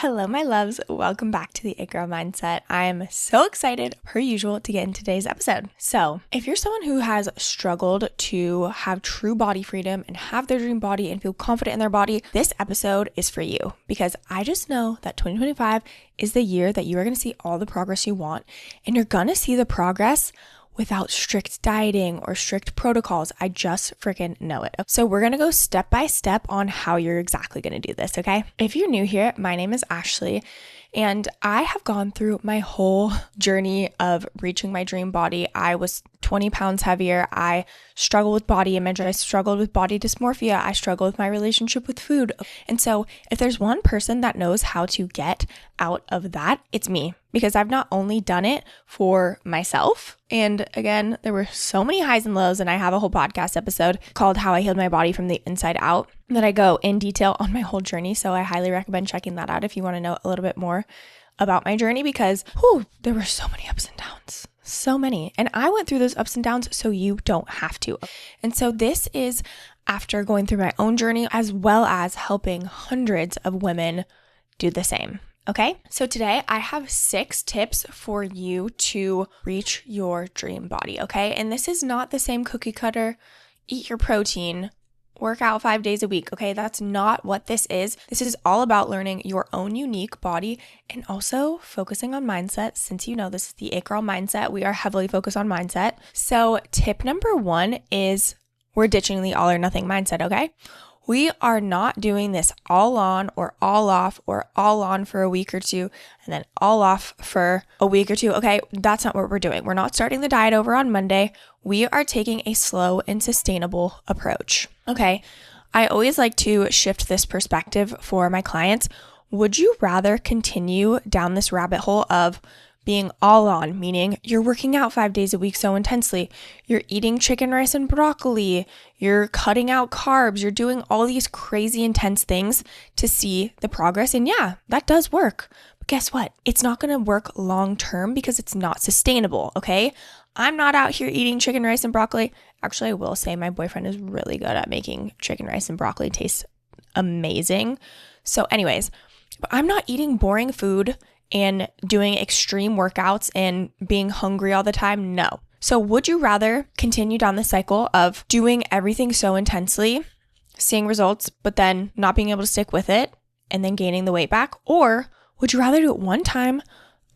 Hello, my loves. Welcome back to the It Girl Mindset. I'm so excited, per usual, to get into today's episode. So, if you're someone who has struggled to have true body freedom and have their dream body and feel confident in their body, this episode is for you because I just know that 2025 is the year that you are going to see all the progress you want, and you're going to see the progress without strict dieting or strict protocols. I just freaking know it. So we're going to go step by step on how you're exactly going to do this, okay? If you're new here, my name is Ashley, and I have gone through my whole journey of reaching my dream body. I was 20 pounds heavier. I struggled with body image. I struggled with body dysmorphia. I struggled with my relationship with food. And so if there's one person that knows how to get out of that, it's me, because I've not only done it for myself. And again, there were so many highs and lows, and I have a whole podcast episode called How I Healed My Body from the Inside Out that I go in detail on my whole journey. So I highly recommend checking that out if you want to know a little bit more about my journey, because there were so many ups and downs. So many. And I went through those ups and downs so you don't have to. And so this is after going through my own journey, as well as helping hundreds of women do the same. Okay, so today I have 6 tips for you to reach your dream body, okay? And this is not the same cookie cutter, eat your protein, work out 5 days a week, okay? That's not what this is. This is all about learning your own unique body and also focusing on mindset. Since you know this is the It Girl Mindset, we are heavily focused on mindset. So tip number 1 is we're ditching the all or nothing mindset, okay? We are not doing this all on or all off or all on for a week or two and then all off for a week or two. Okay, that's not what we're doing. We're not starting the diet over on Monday. We are taking a slow and sustainable approach. Okay, I always like to shift this perspective for my clients. Would you rather continue down this rabbit hole of being all on, meaning you're working out 5 days a week so intensely, you're eating chicken, rice, and broccoli, you're cutting out carbs, you're doing all these crazy intense things to see the progress? And yeah, that does work. But guess what? It's not going to work long term because it's not sustainable, okay? I'm not out here eating chicken, rice, and broccoli. Actually, I will say my boyfriend is really good at making chicken, rice, and broccoli taste amazing. So anyways, but I'm not eating boring food and doing extreme workouts and being hungry all the time. No. So would you rather continue down the cycle of doing everything so intensely, seeing results, but then not being able to stick with it and then gaining the weight back? Or would you rather do it one time,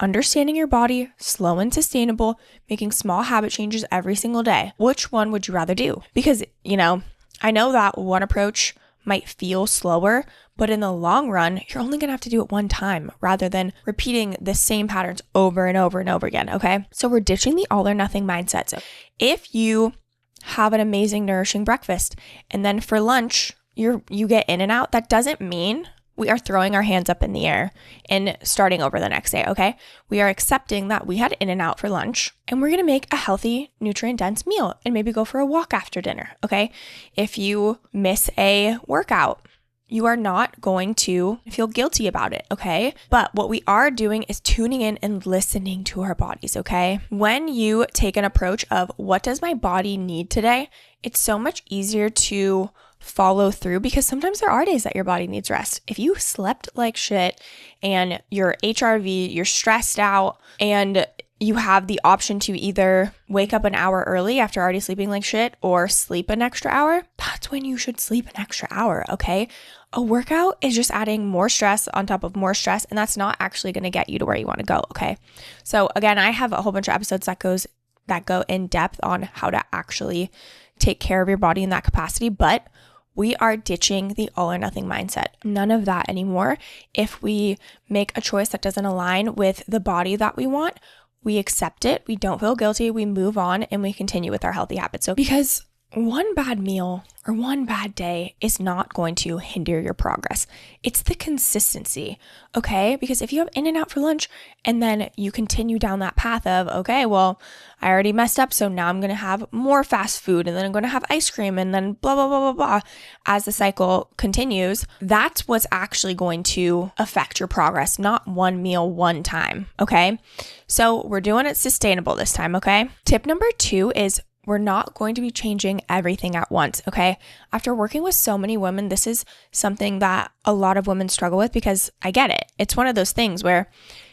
understanding your body, slow and sustainable, making small habit changes every single day? Which one would you rather do? Because, I know that one approach might feel slower, but in the long run, you're only going to have to do it one time rather than repeating the same patterns over and over and over again, okay? So we're ditching the all or nothing mindset. So if you have an amazing nourishing breakfast and then for lunch, you get in and out, that doesn't mean we are throwing our hands up in the air and starting over the next day, okay? We are accepting that we had in and out for lunch and we're going to make a healthy, nutrient-dense meal and maybe go for a walk after dinner, okay? If you miss a workout, you are not going to feel guilty about it, okay? But what we are doing is tuning in and listening to our bodies, okay? When you take an approach of what does my body need today, it's so much easier to follow through because sometimes there are days that your body needs rest. If you slept like shit and you're HRV, you're stressed out, and you have the option to either wake up an hour early after already sleeping like shit or sleep an extra hour, that's when you should sleep an extra hour, okay? A workout is just adding more stress on top of more stress, and that's not actually going to get you to where you want to go, okay? So again, I have a whole bunch of episodes that go in depth on how to actually take care of your body in that capacity, but we are ditching the all or nothing mindset. None of that anymore. If we make a choice that doesn't align with the body that we want, we accept it, we don't feel guilty, we move on, and we continue with our healthy habits. So because one bad meal or one bad day is not going to hinder your progress. It's the consistency, okay? Because if you have in and out for lunch and then you continue down that path of, okay, well, I already messed up, so now I'm going to have more fast food and then I'm going to have ice cream and then blah, blah, blah, blah, blah. As the cycle continues, that's what's actually going to affect your progress, not one meal, one time, okay? So we're doing it sustainable this time, okay? Tip number 2 is we're not going to be changing everything at once, okay? After working with so many women, this is something that a lot of women struggle with because I get it. It's one of those things where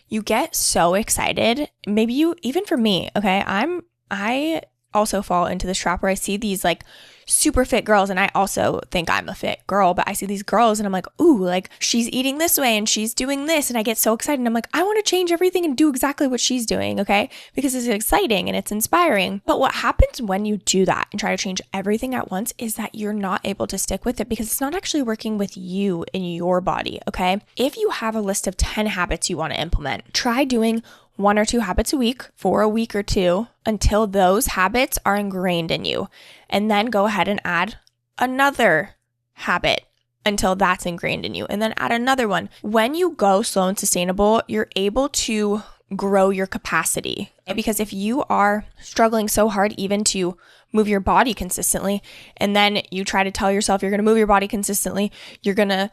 you get so excited. Maybe even for me, okay? I also fall into this trap where I see these like super fit girls, and I also think I'm a fit girl, but I see these girls and I'm like, ooh, like she's eating this way and she's doing this, and I get so excited and I'm like, I want to change everything and do exactly what she's doing, okay? Because it's exciting and it's inspiring. But what happens when you do that and try to change everything at once is that you're not able to stick with it because it's not actually working with you in your body, okay? If you have a list of 10 habits you want to implement, try doing 1 or 2 habits a week for a week or 2 until those habits are ingrained in you. And then go ahead and add another habit until that's ingrained in you. And then add another one. When you go slow and sustainable, you're able to grow your capacity. Because if you are struggling so hard even to move your body consistently, and then you try to tell yourself you're going to move your body consistently, you're going to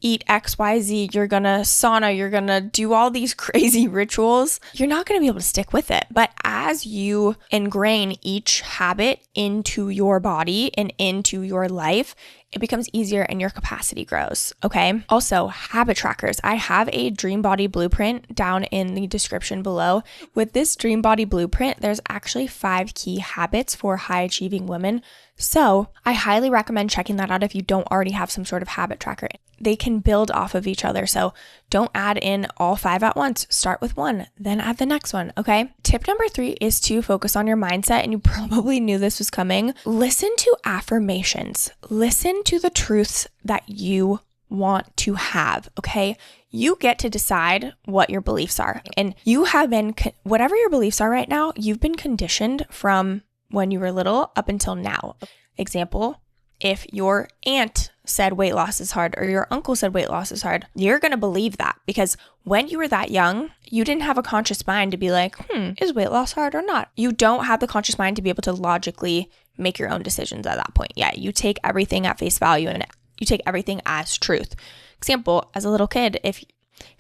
eat XYZ, you're gonna sauna, you're gonna do all these crazy rituals, you're not gonna be able to stick with it. But as you ingrain each habit into your body and into your life, it becomes easier and your capacity grows, okay? Also, habit trackers. I have a Dream Body Blueprint down in the description below. With this Dream Body Blueprint, there's actually 5 key habits for high achieving women. So I highly recommend checking that out if you don't already have some sort of habit tracker. They can build off of each other. So don't add in all 5 at once. Start with 1, then add the next one, okay? Tip number 3 is to focus on your mindset. And you probably knew this was coming. Listen to affirmations. Listen to the truths that you want to have, okay? You get to decide what your beliefs are. And you have been, whatever your beliefs are right now, you've been conditioned from when you were little up until now. Example, if your aunt said weight loss is hard or your uncle said weight loss is hard, you're going to believe that because when you were that young, you didn't have a conscious mind to be like, is weight loss hard or not? You don't have the conscious mind to be able to logically make your own decisions at that point. Yeah, you take everything at face value and you take everything as truth. Example, as a little kid, if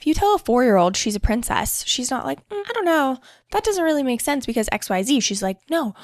you tell a 4-year-old she's a princess, she's not like, I don't know, that doesn't really make sense because XYZ. She's like, no,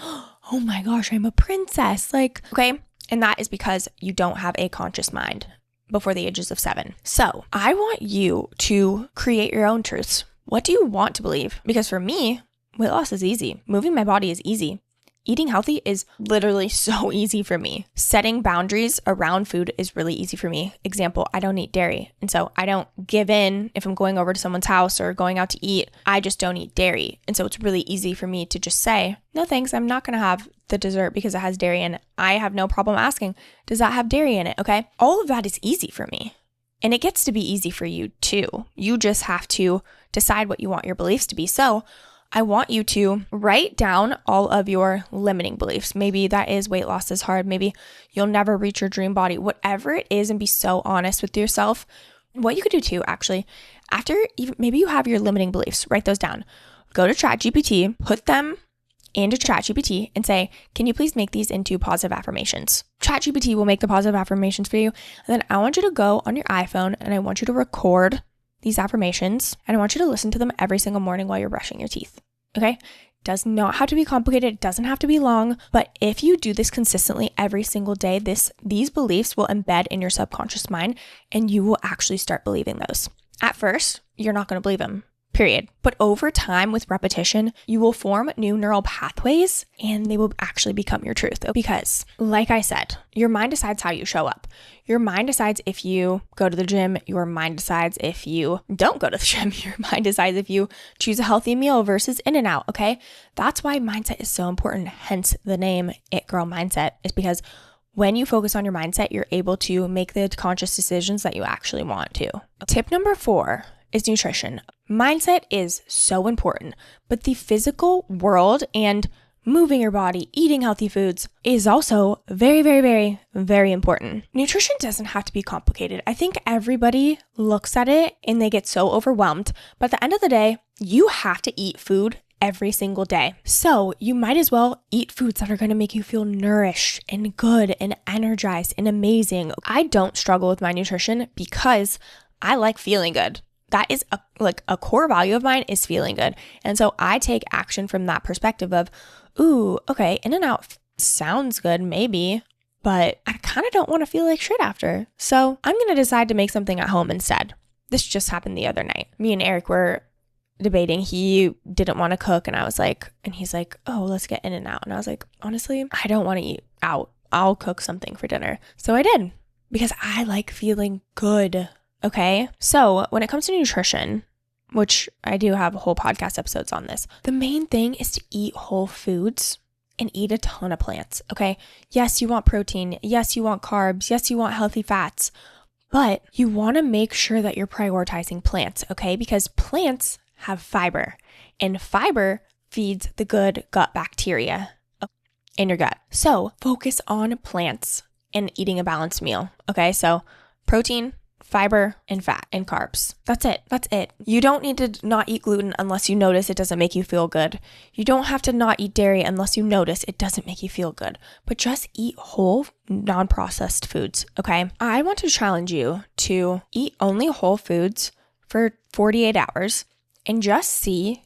oh my gosh, I'm a princess. Like, okay. And that is because you don't have a conscious mind before the ages of 7. So I want you to create your own truths. What do you want to believe? Because for me, weight loss is easy. Moving my body is easy. Eating healthy is literally so easy for me. Setting boundaries around food is really easy for me. Example, I don't eat dairy. And so I don't give in if I'm going over to someone's house or going out to eat. I just don't eat dairy. And so it's really easy for me to just say, no thanks, I'm not going to have the dessert because it has dairy in it. I have no problem asking, does that have dairy in it? Okay. All of that is easy for me. And it gets to be easy for you too. You just have to decide what you want your beliefs to be. So I want you to write down all of your limiting beliefs. Maybe that is weight loss is hard. Maybe you'll never reach your dream body, whatever it is, and be so honest with yourself. What you could do too, actually, maybe you have your limiting beliefs, write those down. Go to ChatGPT, put them into ChatGPT and say, can you please make these into positive affirmations? ChatGPT will make the positive affirmations for you. And then I want you to go on your iPhone and I want you to record these affirmations and I want you to listen to them every single morning while you're brushing your teeth. Okay? Does not have to be complicated. It doesn't have to be long. But if you do this consistently every single day, these beliefs will embed in your subconscious mind and you will actually start believing those. At first, you're not going to believe them. Period. But over time with repetition, you will form new neural pathways and they will actually become your truth. Because like I said, your mind decides how you show up. Your mind decides if you go to the gym. Your mind decides if you don't go to the gym. Your mind decides if you choose a healthy meal versus In-N-Out. Okay. That's why mindset is so important. Hence the name It Girl Mindset is because when you focus on your mindset, you're able to make the conscious decisions that you actually want to. Tip number 4 is nutrition. Mindset is so important, but the physical world and moving your body, eating healthy foods is also very, very, very, very important. Nutrition doesn't have to be complicated. I think everybody looks at it and they get so overwhelmed, but at the end of the day, you have to eat food every single day. So you might as well eat foods that are going to make you feel nourished and good and energized and amazing. I don't struggle with my nutrition because I like feeling good. that is a core value of mine is feeling good. And so I take action from that perspective of, ooh, okay, In-N-Out sounds good, maybe, but I kind of don't want to feel like shit after. So I'm going to decide to make something at home instead. This just happened the other night. Me and Eric were debating. He didn't want to cook, and I was like, and he's like, oh, let's get In-N-Out. And I was like, honestly, I don't want to eat out. I'll cook something for dinner. So I did, because I like feeling good. Okay. So when it comes to nutrition, which I do have whole podcast episodes on this, the main thing is to eat whole foods and eat a ton of plants. Okay. Yes, you want protein. Yes, you want carbs. Yes, you want healthy fats, but you want to make sure that you're prioritizing plants. Okay. Because plants have fiber, and fiber feeds the good gut bacteria in your gut. So focus on plants and eating a balanced meal. Okay. So protein, fiber, and fat, and carbs. That's it. That's it. You don't need to not eat gluten unless you notice it doesn't make you feel good. You don't have to not eat dairy unless you notice it doesn't make you feel good. But just eat whole, non-processed foods. Okay. I want to challenge you to eat only whole foods for 48 hours and just see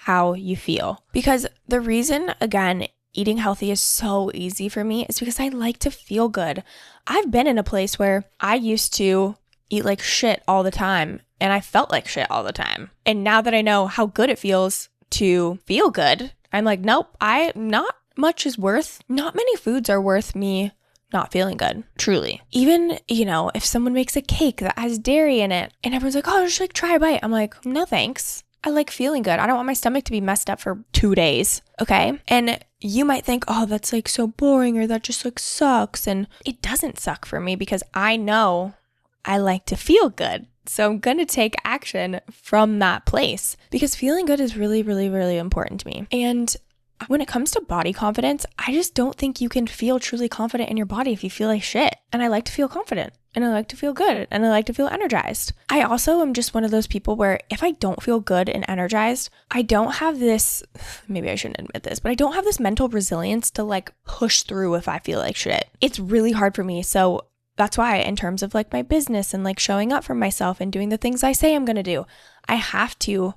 how you feel. Because the reason, again, eating healthy is so easy for me is because I like to feel good. I've been in a place where I used to eat like shit all the time, and I felt like shit all the time. And now that I know how good it feels to feel good, I'm like, nope, not many foods are worth me not feeling good, truly. Even, if someone makes a cake that has dairy in it and everyone's like, oh, just like try a bite. I'm like, no, thanks. I like feeling good. I don't want my stomach to be messed up for 2 days. Okay. And you might think, oh, that's like so boring, or that just like sucks. And it doesn't suck for me because I know I like to feel good. So I'm going to take action from that place because feeling good is really, really, really important to me. And when it comes to body confidence, I just don't think you can feel truly confident in your body if you feel like shit. And I like to feel confident, and I like to feel good, and I like to feel energized. I also am just one of those people where if I don't feel good and energized, I don't have this, maybe I shouldn't admit this, but I don't have this mental resilience to like push through if I feel like shit. It's really hard for me. So that's why in terms of like my business and like showing up for myself and doing the things I say I'm going to do, I have to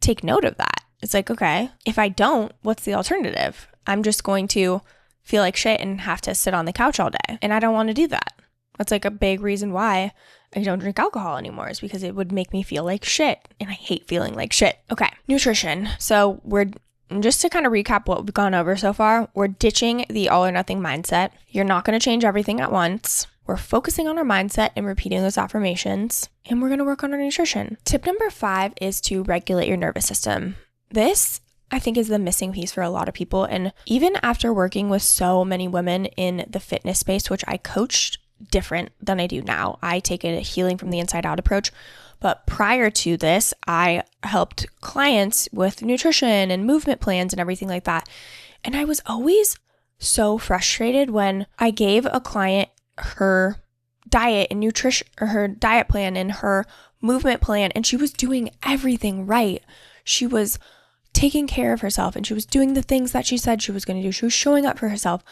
take note of that. It's like, okay, if I don't, what's the alternative? I'm just going to feel like shit and have to sit on the couch all day. And I don't want to do that. That's like a big reason why I don't drink alcohol anymore, is because it would make me feel like shit. And I hate feeling like shit. Okay, nutrition. So just to kind of recap what we've gone over so far, we're ditching the all or nothing mindset. You're not going to change everything at once. We're focusing on our mindset and repeating those affirmations. And we're going to work on our nutrition. Tip number 5 is to regulate your nervous system. This, I think, is the missing piece for a lot of people. And even after working with so many women in the fitness space, which I coached different than I do now, I take a healing from the inside out approach. But prior to this, I helped clients with nutrition and movement plans and everything like that. And I was always so frustrated when I gave a client her diet and nutrition, or her diet plan and her movement plan, and she was doing everything right. She was taking care of herself, and she was doing the things that she said she was going to do. She was showing up for herself,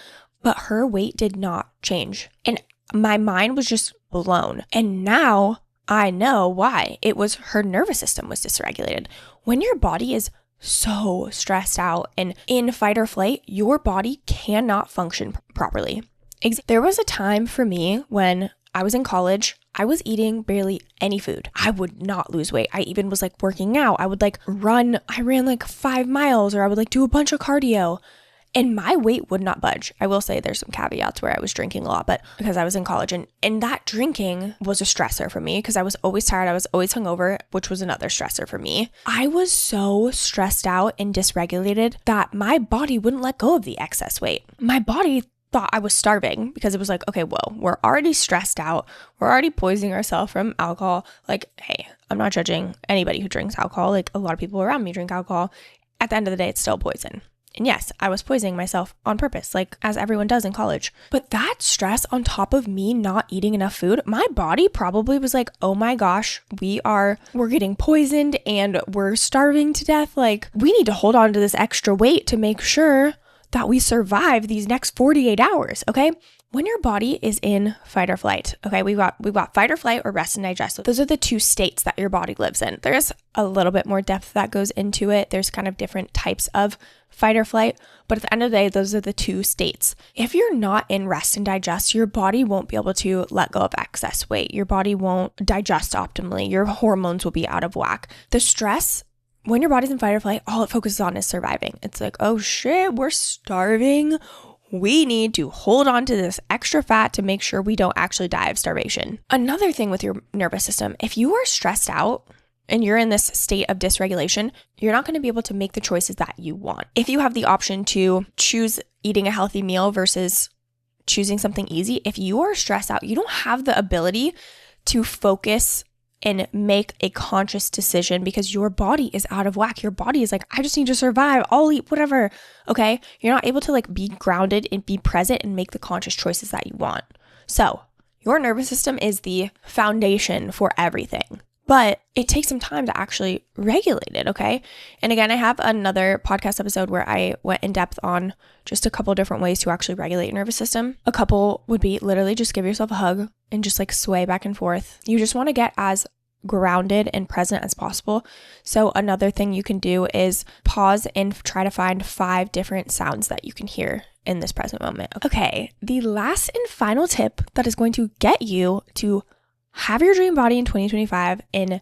but her weight did not change. And my mind was just blown. And now I know why. It was her nervous system was dysregulated. When your body is so stressed out and in fight or flight, your body cannot function properly. There was a time for me when I was in college, I was eating barely any food. I would not lose weight. I even was like working out. I would like run. I ran like 5 miles, or I would like do a bunch of cardio, and my weight would not budge. I will say there's some caveats where I was drinking a lot, but because I was in college, and that drinking was a stressor for me because I was always tired. I was always hungover, which was another stressor for me. I was so stressed out and dysregulated that my body wouldn't let go of the excess weight. My body thought I was starving because it was like, okay, whoa, we're already stressed out. We're already poisoning ourselves from alcohol. Like, hey, I'm not judging anybody who drinks alcohol. Like, a lot of people around me drink alcohol. At the end of the day, it's still poison. And yes, I was poisoning myself on purpose, like as everyone does in college. But that stress on top of me not eating enough food, my body probably was like, oh my gosh, we're getting poisoned and we're starving to death. Like, we need to hold on to this extra weight to make sure that we survive these next 48 hours, okay? When your body is in fight or flight, okay, we've got fight or flight or rest and digest. Those are the two states that your body lives in. There's a little bit more depth that goes into it. There's kind of different types of fight or flight, but at the end of the day, those are the two states. If you're not in rest and digest, your body won't be able to let go of excess weight. Your body won't digest optimally. Your hormones will be out of whack. The stress, when your body's in fight or flight, all it focuses on is surviving. It's like, oh shit, we're starving. We need to hold on to this extra fat to make sure we don't actually die of starvation. Another thing with your nervous system, if you are stressed out and you're in this state of dysregulation, you're not going to be able to make the choices that you want. If you have the option to choose eating a healthy meal versus choosing something easy, if you are stressed out, you don't have the ability to focus and make a conscious decision because your body is out of whack. Your body is like, I just need to survive. I'll eat whatever. Okay. You're not able to like be grounded and be present and make the conscious choices that you want. So your nervous system is the foundation for everything, but it takes some time to actually regulate it. Okay. And again, I have another podcast episode where I went in depth on just a couple different ways to actually regulate your nervous system. A couple would be literally just give yourself a hug and just like sway back and forth. You just want to get as grounded and present as possible. So another thing you can do is pause and try to find 5 different sounds that you can hear in this present moment. Okay, the last and final tip that is going to get you to have your dream body in 2025 and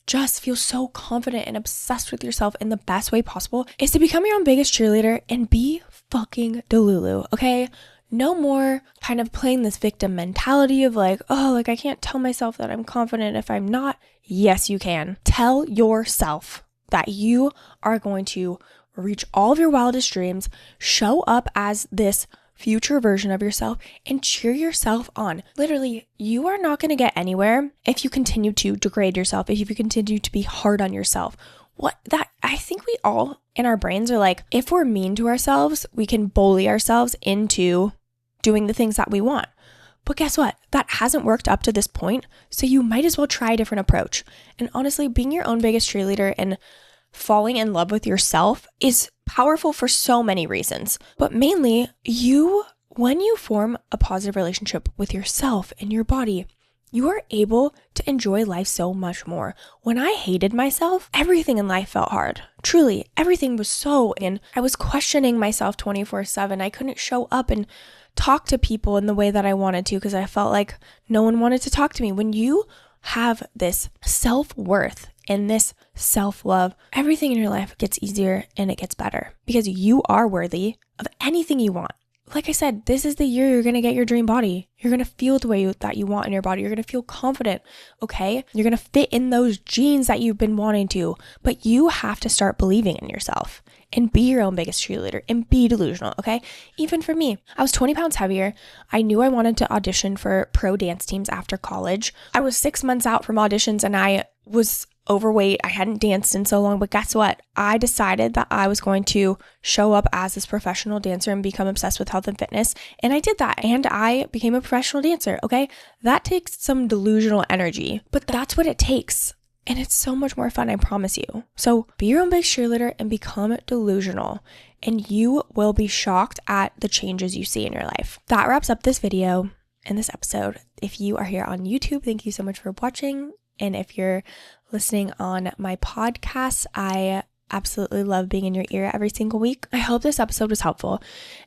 just feel so confident and obsessed with yourself in the best way possible is to become your own biggest cheerleader and be fucking Delulu, okay? No more kind of playing this victim mentality of like, oh, like I can't tell myself that I'm confident if I'm not. Yes, you can. Tell yourself that you are going to reach all of your wildest dreams, show up as this future version of yourself, and cheer yourself on. Literally, you are not going to get anywhere if you continue to degrade yourself, if you continue to be hard on yourself. I think we all in our brains are like, if we're mean to ourselves, we can bully ourselves into doing the things that we want. But guess what? That hasn't worked up to this point. So you might as well try a different approach. And honestly, being your own biggest cheerleader and falling in love with yourself is powerful for so many reasons. But mainly, when you form a positive relationship with yourself and your body, you are able to enjoy life so much more. When I hated myself, everything in life felt hard. Truly, everything was and I was questioning myself 24/7. I couldn't show up and talk to people in the way that I wanted to because I felt like no one wanted to talk to me. When you have this self-worth and this self-love, everything in your life gets easier and it gets better because you are worthy of anything you want. Like I said, this is the year you're going to get your dream body. You're going to feel the way that you want in your body. You're going to feel confident, okay? You're going to fit in those jeans that you've been wanting to, but you have to start believing in yourself and be your own biggest cheerleader and be delusional, okay? Even for me, I was 20 pounds heavier. I knew I wanted to audition for pro dance teams after college. I was 6 months out from auditions and I was overweight. I hadn't danced in so long, but guess what? I decided that I was going to show up as this professional dancer and become obsessed with health and fitness. And I did that. And I became a professional dancer. Okay. That takes some delusional energy, but that's what it takes. And it's so much more fun, I promise you. So be your own big cheerleader and become delusional. And you will be shocked at the changes you see in your life. That wraps up this video and this episode. If you are here on YouTube, thank you so much for watching. And if you're listening on my podcast, I absolutely love being in your ear every single week. I hope this episode was helpful.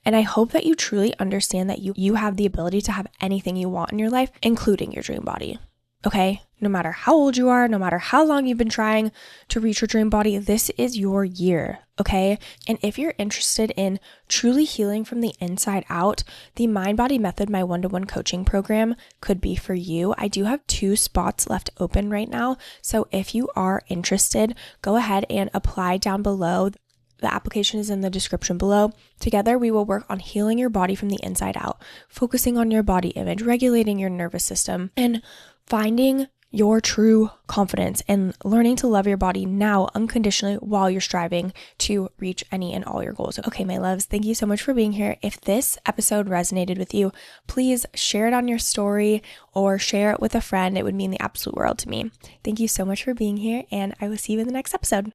And I hope that you truly understand that you have the ability to have anything you want in your life, including your dream body. Okay? No matter how old you are, no matter how long you've been trying to reach your dream body, this is your year. Okay? And if you're interested in truly healing from the inside out, the Mind Body Method, my one-to-one coaching program, could be for you. I do have 2 spots left open right now. So if you are interested, go ahead and apply down below. The application is in the description below. Together, we will work on healing your body from the inside out, focusing on your body image, regulating your nervous system, and finding your true confidence and learning to love your body now unconditionally while you're striving to reach any and all your goals. Okay, my loves, thank you so much for being here. If this episode resonated with you, please share it on your story or share it with a friend. It would mean the absolute world to me. Thank you so much for being here, and I will see you in the next episode.